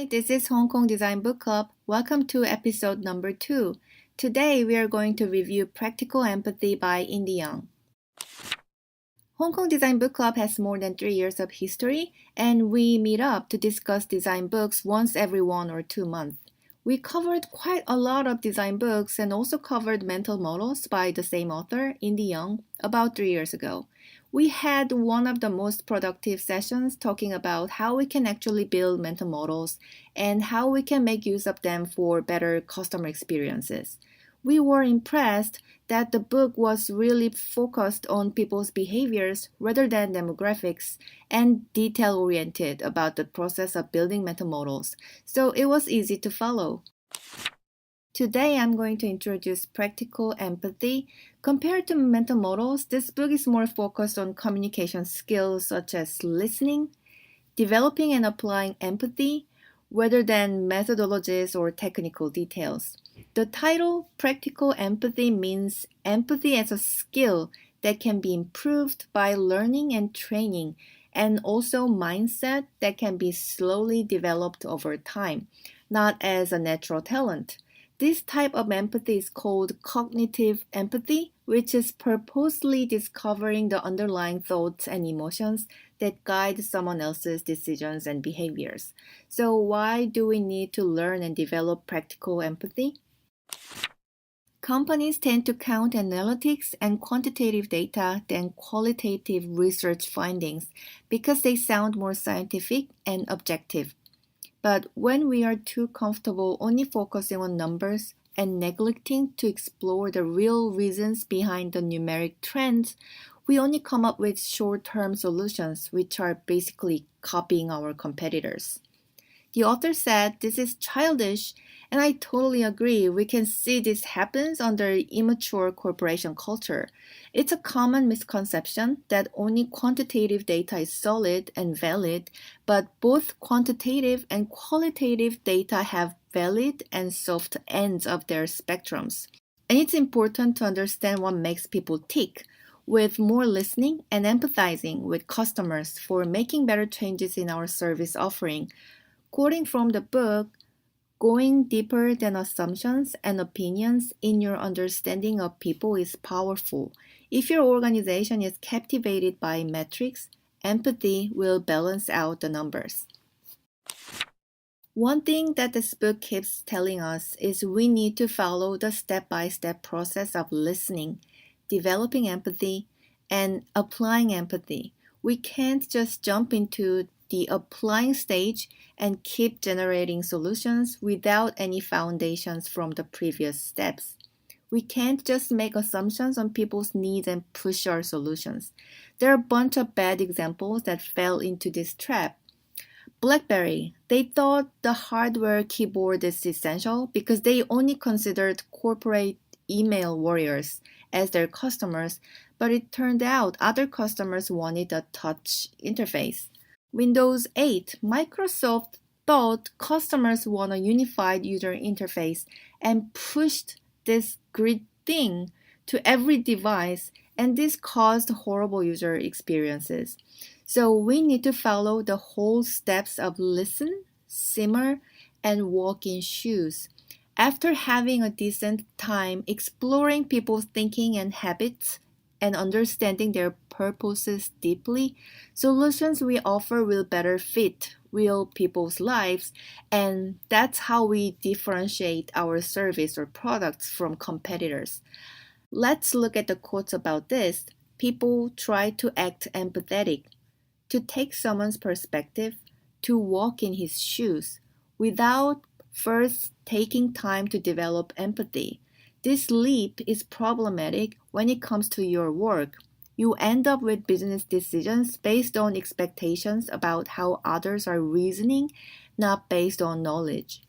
Hi, this is Hong Kong Design Book Club. Welcome to episode number 2. Today we are going to review Practical Empathy by Indi. Hong Kong Design Book Club has more than 3 years of history, and we meet up to discuss design books once every 1 or 2 months. We covered quite a lot of design books and also covered mental models by the same author, Indi, about 3 years ago. We had one of the most productive sessions talking about how we can actually build mental models and how we can make use of them for better customer experiences. We were impressed that the book was really focused on people's behaviors rather than demographics and detail-oriented about the process of building mental models, so it was easy to follow. Today, I'm going to introduce Practical Empathy. Compared to mental models, this book is more focused on communication skills such as listening, developing and applying empathy, rather than methodologies or technical details. The title, Practical Empathy, means empathy as a skill that can be improved by learning and training, and also mindset that can be slowly developed over time, not as a natural talent. This type of empathy is called cognitive empathy, which is purposely discovering the underlying thoughts and emotions that guide someone else's decisions and behaviors. So why do we need to learn and develop practical empathy? Companies tend to count analytics and quantitative data than qualitative research findings because they sound more scientific and objective. But when we are too comfortable only focusing on numbers and neglecting to explore the real reasons behind the numeric trends, we only come up with short-term solutions which are basically copying our competitors. The author said this is childish, and I totally agree. We can see this happens under immature corporation culture. It's a common misconception that only quantitative data is solid and valid, but both quantitative and qualitative data have valid and soft ends of their spectrums. And it's important to understand what makes people tick, with more listening and empathizing with customers for making better changes in our service offering. Quoting from the book, going deeper than assumptions and opinions in your understanding of people is powerful. If your organization is captivated by metrics, empathy will balance out the numbers. One thing that this book keeps telling us is we need to follow the step-by-step process of listening, developing empathy, and applying empathy. We can't just jump into the applying stage and keep generating solutions without any foundations from the previous steps. We can't just make assumptions on people's needs and push our solutions. There are a bunch of bad examples that fell into this trap. BlackBerry, they thought the hardware keyboard is essential because they only considered corporate email warriors as their customers, but it turned out other customers wanted a touch interface. Windows 8, Microsoft thought customers want a unified user interface and pushed this grid thing to every device, and this caused horrible user experiences. So we need to follow the whole steps of listen, simmer, and walk in shoes. After having a decent time exploring people's thinking and habits, and understanding their purposes deeply, solutions we offer will better fit real people's lives, and that's how we differentiate our service or products from competitors. Let's look at the quotes about this. People try to act empathetic, to take someone's perspective, to walk in his shoes, without first taking time to develop empathy. This leap is problematic when it comes to your work. You end up with business decisions based on expectations about how others are reasoning, not based on knowledge.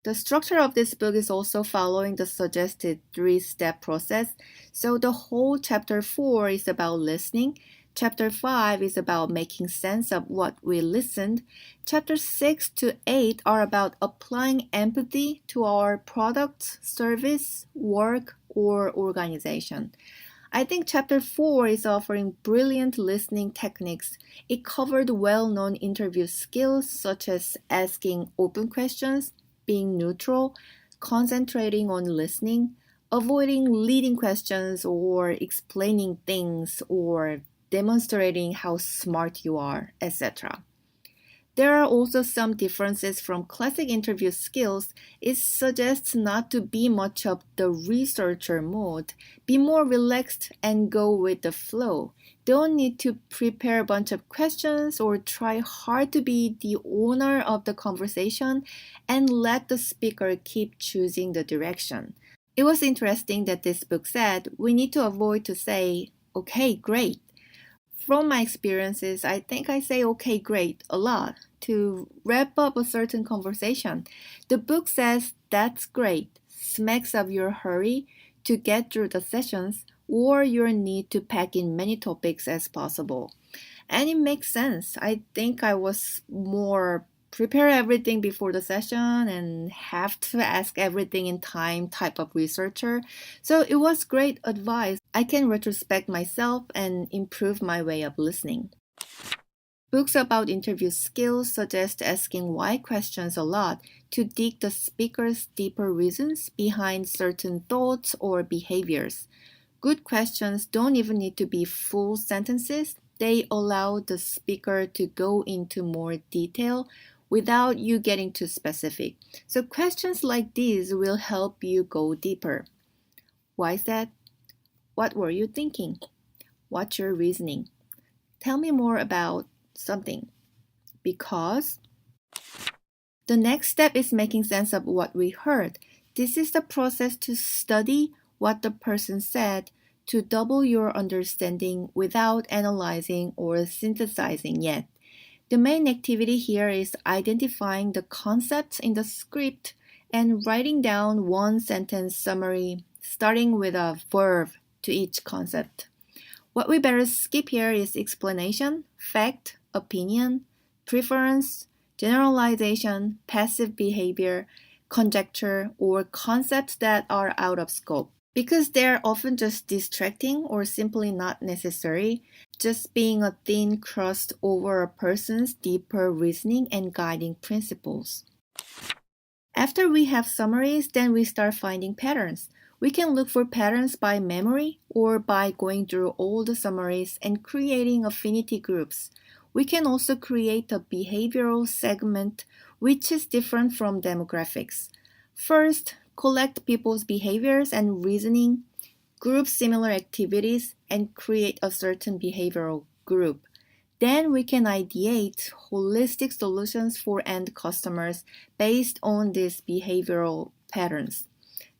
The structure of this book is also following the suggested 3-step process, so the whole chapter 4 is about listening, chapter 5 is about making sense of what we listened, chapter 6 to 8 are about applying empathy to our product, service, work, or organization. I think chapter 4 is offering brilliant listening techniques. It covered well-known interview skills such as asking open questions, being neutral, concentrating on listening, avoiding leading questions or explaining things or demonstrating how smart you are, etc. There are also some differences from classic interview skills. It suggests not to be much of the researcher mode. Be more relaxed and go with the flow. Don't need to prepare a bunch of questions or try hard to be the owner of the conversation and let the speaker keep choosing the direction. It was interesting that this book said we need to avoid to say, okay, great. From my experiences, I think I say okay, great a lot to wrap up a certain conversation. The book says that's great, smacks of your hurry to get through the sessions or your need to pack in many topics as possible. And it makes sense. I think I was more prepare everything before the session and have to ask everything in time type of researcher. So it was great advice. I can retrospect myself and improve my way of listening. Books about interview skills suggest asking why questions a lot to dig the speaker's deeper reasons behind certain thoughts or behaviors. Good questions don't even need to be full sentences. They allow the speaker to go into more detail without you getting too specific. So questions like these will help you go deeper. Why is that? What were you thinking? What's your reasoning? Tell me more about something. Because the next step is making sense of what we heard. This is the process to study what the person said to double your understanding without analyzing or synthesizing yet. The main activity here is identifying the concepts in the script and writing down one sentence summary starting with a verb to each concept. What we better skip here is explanation, fact, opinion, preference, generalization, passive behavior, conjecture, or concepts that are out of scope. Because they're often just distracting or simply not necessary, just being a thin crust over a person's deeper reasoning and guiding principles. After we have summaries, then we start finding patterns. We can look for patterns by memory or by going through all the summaries and creating affinity groups. We can also create a behavioral segment which is different from demographics. First, collect people's behaviors and reasoning, group similar activities, and create a certain behavioral group. Then we can ideate holistic solutions for end customers based on these behavioral patterns.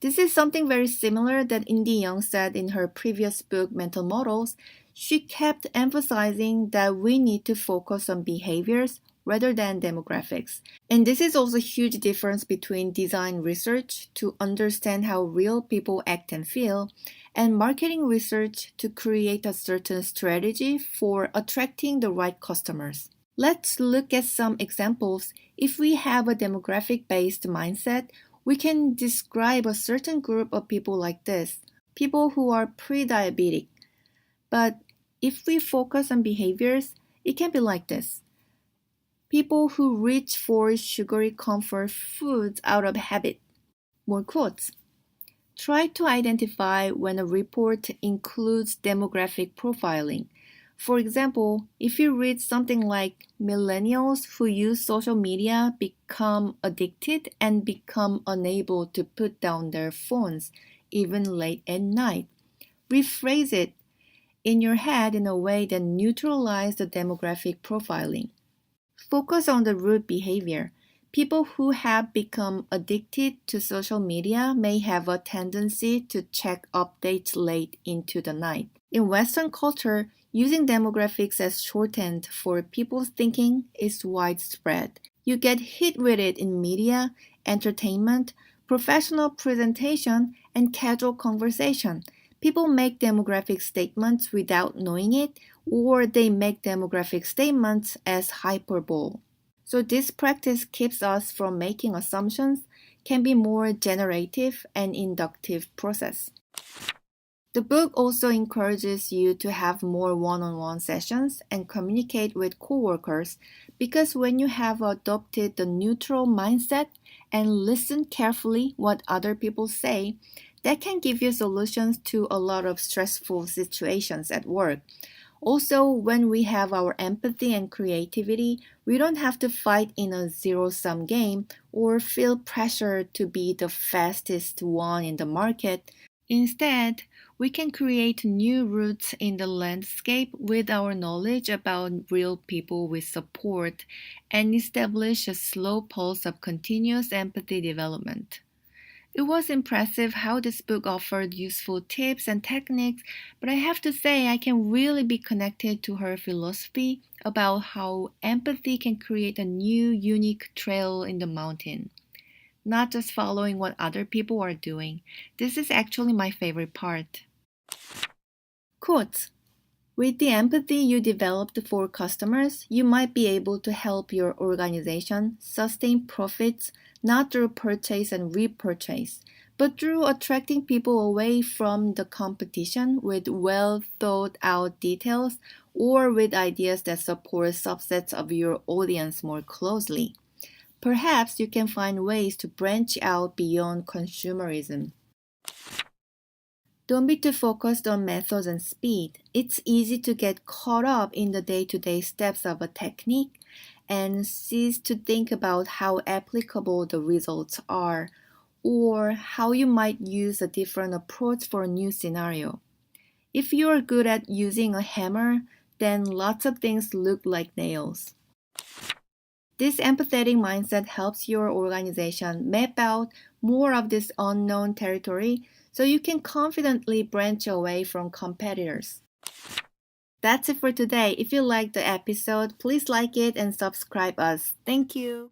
This is something very similar that Indi said in her previous book, Mental Models. She kept emphasizing that we need to focus on behaviors rather than demographics. And this is also a huge difference between design research to understand how real people act and feel, and marketing research to create a certain strategy for attracting the right customers. Let's look at some examples. If we have a demographic-based mindset, we can describe a certain group of people like this: people who are pre-diabetic. But if we focus on behaviors, it can be like this: people who reach for sugary comfort foods out of habit. More quotes. Try to identify when a report includes demographic profiling. For example, if you read something like millennials who use social media become addicted and become unable to put down their phones, even late at night, rephrase it in your head in a way that neutralizes the demographic profiling. Focus on the root behavior. People who have become addicted to social media may have a tendency to check updates late into the night. In Western culture, using demographics as shorthand for people's thinking is widespread. You get hit with it in media, entertainment, professional presentation, and casual conversation. People make demographic statements without knowing it, or they make demographic statements as hyperbole. So this practice keeps us from making assumptions, can be more generative and inductive process. The book also encourages you to have more one-on-one sessions and communicate with coworkers because when you have adopted the neutral mindset and listen carefully what other people say, that can give you solutions to a lot of stressful situations at work. Also, when we have our empathy and creativity, we don't have to fight in a zero-sum game or feel pressure to be the fastest one in the market. Instead, we can create new routes in the landscape with our knowledge about real people we support and establish a slow pulse of continuous empathy development. It was impressive how this book offered useful tips and techniques, but I have to say I can really be connected to her philosophy about how empathy can create a new, unique trail in the mountain. Not just following what other people are doing. This is actually my favorite part. Quotes. With the empathy you developed for customers, you might be able to help your organization sustain profits not through purchase and repurchase, but through attracting people away from the competition with well thought out details or with ideas that support subsets of your audience more closely. Perhaps you can find ways to branch out beyond consumerism. Don't be too focused on methods and speed. It's easy to get caught up in the day-to-day steps of a technique and cease to think about how applicable the results are or how you might use a different approach for a new scenario. If you are good at using a hammer, then lots of things look like nails. This empathetic mindset helps your organization map out more of this unknown territory so you can confidently branch away from competitors. That's it for today. If you liked the episode, please like it and subscribe us. Thank you.